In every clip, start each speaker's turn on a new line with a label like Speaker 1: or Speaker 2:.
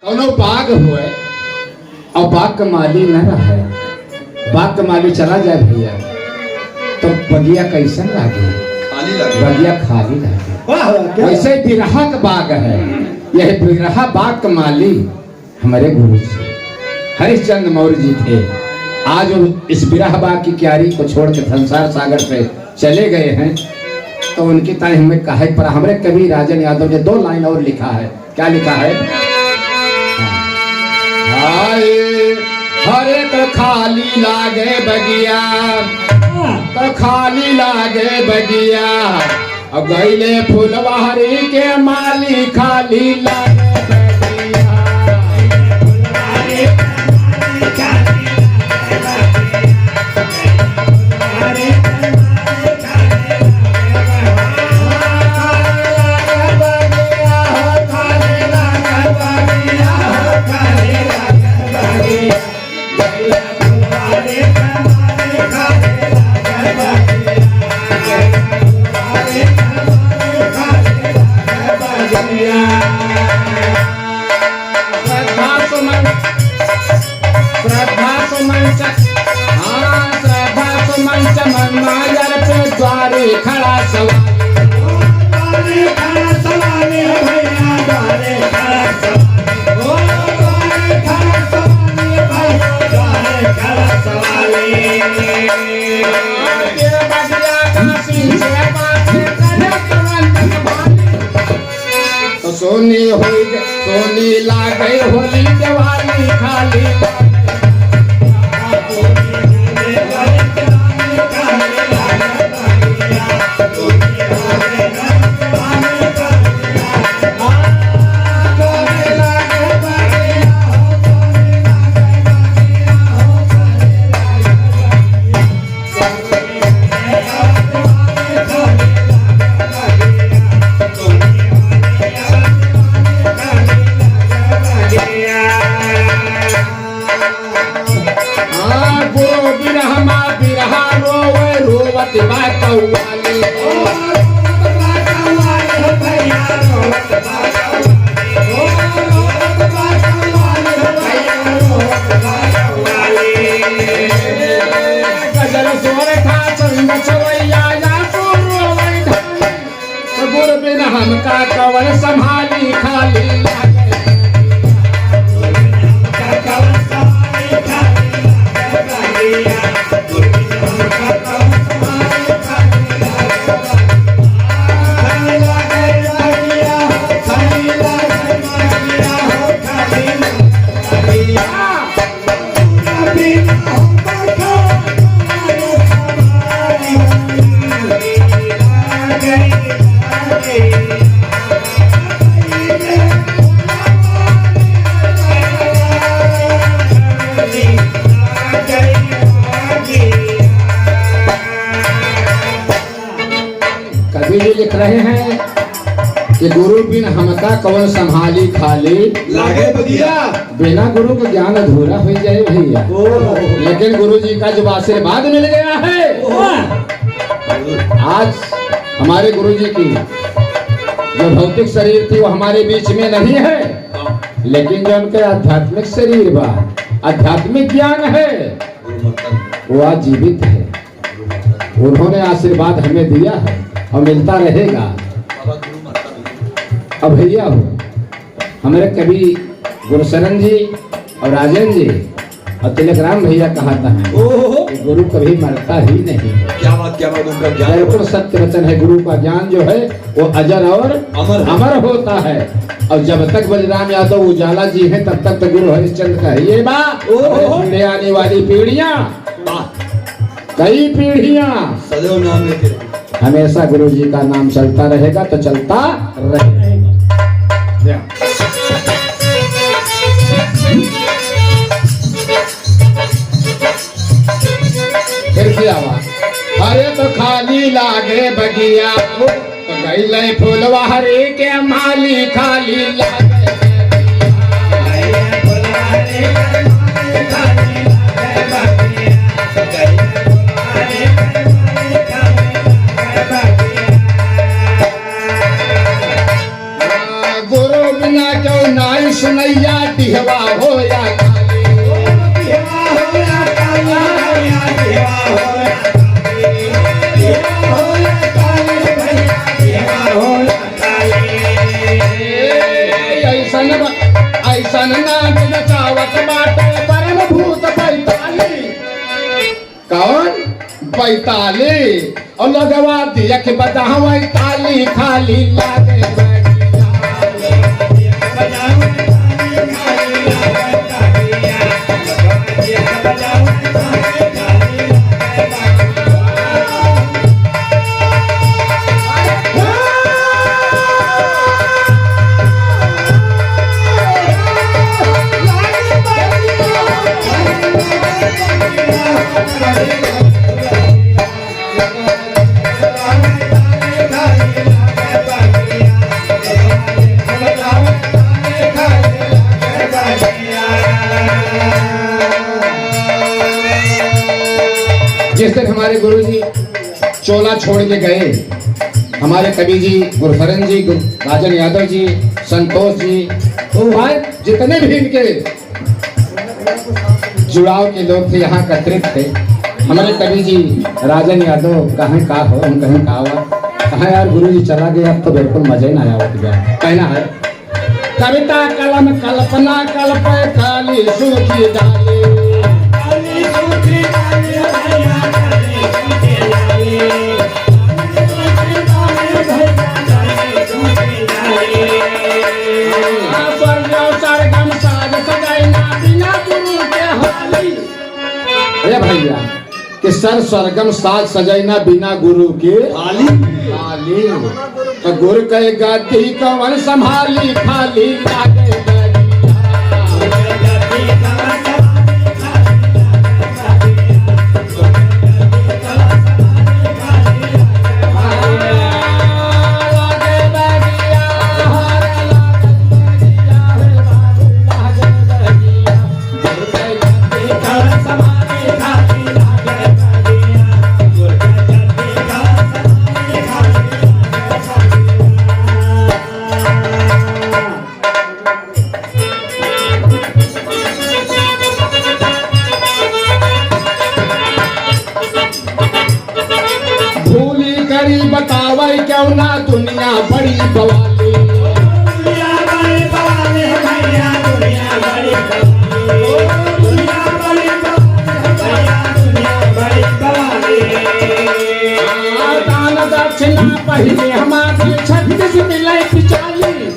Speaker 1: कौनो बाग हुए और बाग का माली न रहे, बाग का माली चला जाए भैया तो बगिया कैसन लागे?
Speaker 2: खाली लगे।
Speaker 1: बगिया खाली लागे। वैसे बिरहा का बाग है, यह बिरहा बाग का माली हमारे गुरु जी हरिश्चंद्र मौर्य जी थे। आज वो इस बिरहा बाग की क्यारी को छोड़ के संसार सागर से चले गए हैं, तो उनकी तारीफ में कहा है। पर हमारे कवि राजन यादव ने 2 लाइन और लिखा है। क्या लिखा है? हाय हरे तो खाली लागे बगिया, तो खाली लागे बगिया, अब गईले फुलवारी के माली खाली लागे बगिया। खड़ा सवारी भैया द्वारे खड़ा तो सोनी लागे होली दिवाली खाली हमका कवर संभाली खाली लिख रहे हैं कि गुरु बिन हमका कौन संभाली खाली
Speaker 2: लागे बगिया।
Speaker 1: बिना गुरु का ज्ञान अधूरा हो जाए भैया। लेकिन गुरु जी का जो आशीर्वाद मिल गया है, आज हमारे गुरु जी की जो भौतिक शरीर थी वो हमारे बीच में नहीं है, लेकिन जो उनके आध्यात्मिक शरीर बा, आध्यात्मिक ज्ञान है, वो आज जीवित है। उन्होंने आशीर्वाद हमें दिया है और मिलता रहेगा। अब भैया हो हमारे कवि गुरुशरण जी और राजन जी और तिलकराम भैया कहता है कि गुरु कभी मरता ही नहीं है।
Speaker 2: क्या बात उनका ज्ञान
Speaker 1: बिल्कुल सत्य वचन है। गुरु का ज्ञान जो है वो अजर और अमर होता है। और जब तक बलराम यादव उजाला जी हैं तब तक तो गुरु हरिश्चंद्र का ये बात आने वाली पीढ़ियां, कई पीढ़ियां
Speaker 2: सदैव नाम लेते
Speaker 1: हमेशा गुरु जी का नाम चलता रहेगा, तो चलता रहेगा। फिर की आवाज, अरे तो खाली लागे बगिया, तो गईले फुलवारी के माली खाली लागे सुनैया दिहवा हो या काली, दिहवा हो या काली, भैया दिहवा हो या काली, दिहवा हो या काली, भैया दिहवा हो या काली। ऐसन नाच नचावत बाटे परम भूत बैताली। कौन बैताली? और लगवा दिया के बजावे ताली खाली लागे जिस दिन हमारे गुरुजी चोला छोड़ के गए, हमारे कवि जी, गुरशरण जी, राजन यादव जी, संतोष जी, जितने भी इनके जुड़ाव के लोग थे यहाँ एकत्रित थे। हमारे कवि जी राजन यादव कहाँ का हो, हम कहीं का हुआ, कहा यार गुरुजी चला गया, अब तो बिल्कुल मजा ही ना आया गया। कहना है कविता कलम कल्पना कल्प काली सूखी डाली, भैया कि सर सरगम साज सजैना बिना गुरु के
Speaker 2: खाली
Speaker 1: खाली। तो गुरु कहे गति कवन संभाली खाली लागे बतावे क्यों ना दुनिया बड़ी बवाली, दुनिया बड़ी बवाली भैया, दुनिया बड़ी बवाली, दुनिया बड़ी बवाली, दान दक्षिणा पहले हमारे 36 मिले 40।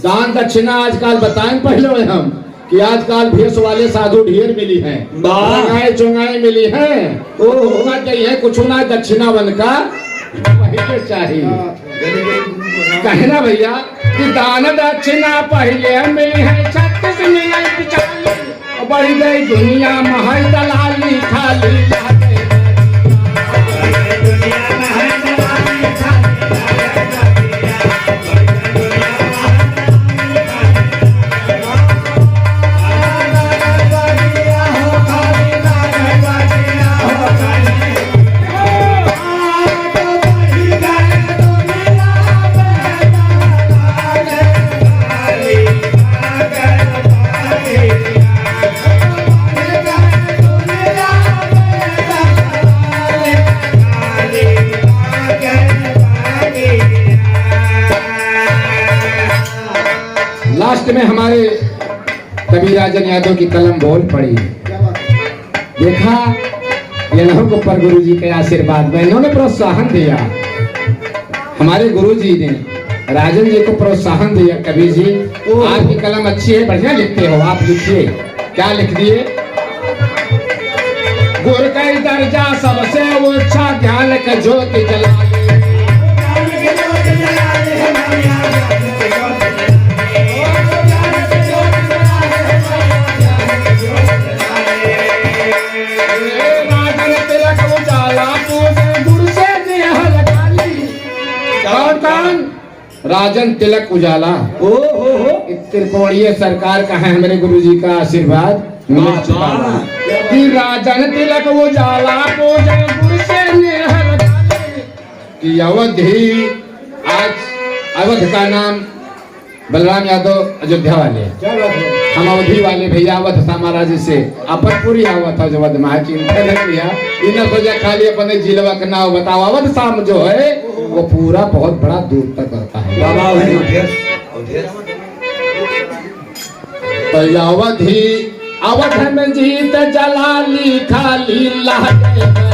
Speaker 1: दान दक्षिणा आजकल बताएं पहले हम कि आजकल भेष वाले साधु ढेर मिली हैं, महंगाई चुंगाई मिली है, तो होना चाहिए कुछ ना दक्षिणा बनकर पहले चाहिए। कहना भैया कि दान दक्षिणा पहले मिली है 36 मिले 40, बढ़ गई दुनिया महल दलाली खाली लागे, दुनिया महल दलाली खाली लास्ट में हमारे कवि राजन यादव की कलम बोल पड़ी। देखा इन्हों को पर गुरु जी के आशीर्वाद में इन्होंने प्रोत्साहन दिया, हमारे गुरु जी ने राजन जी को प्रोत्साहन दिया। कवि जी आपकी कलम अच्छी है, बढ़िया लिखते हो, आप लिखिए। क्या लिख दिए? गुरु का दर्जा सबसे ऊंचा, ज्ञान का ज्योति जला राजन तिलक उजाला।
Speaker 2: ओ हो
Speaker 1: त्रिकोणीय सरकार का है, हमारे गुरुजी का आशीर्वाद मिल चुका है कि राजन तिलक उजाला पूजे गुरु से निहल गाले। कि अवधि, आज अवध का नाम बलराम यादव अयोध्या वाले, हम अवधि वाले भैया आवत था महाराज से अपनपुरी आवत था जब माँ चिंता न किया इन सोचा खाली अपने जिलवा का नाव बताओ। अवध शाम जो है वो पूरा बहुत बड़ा दूर तक करता है।
Speaker 2: बाबा अवधेश
Speaker 1: अवधि अवध में जीत जलाली खाली लागे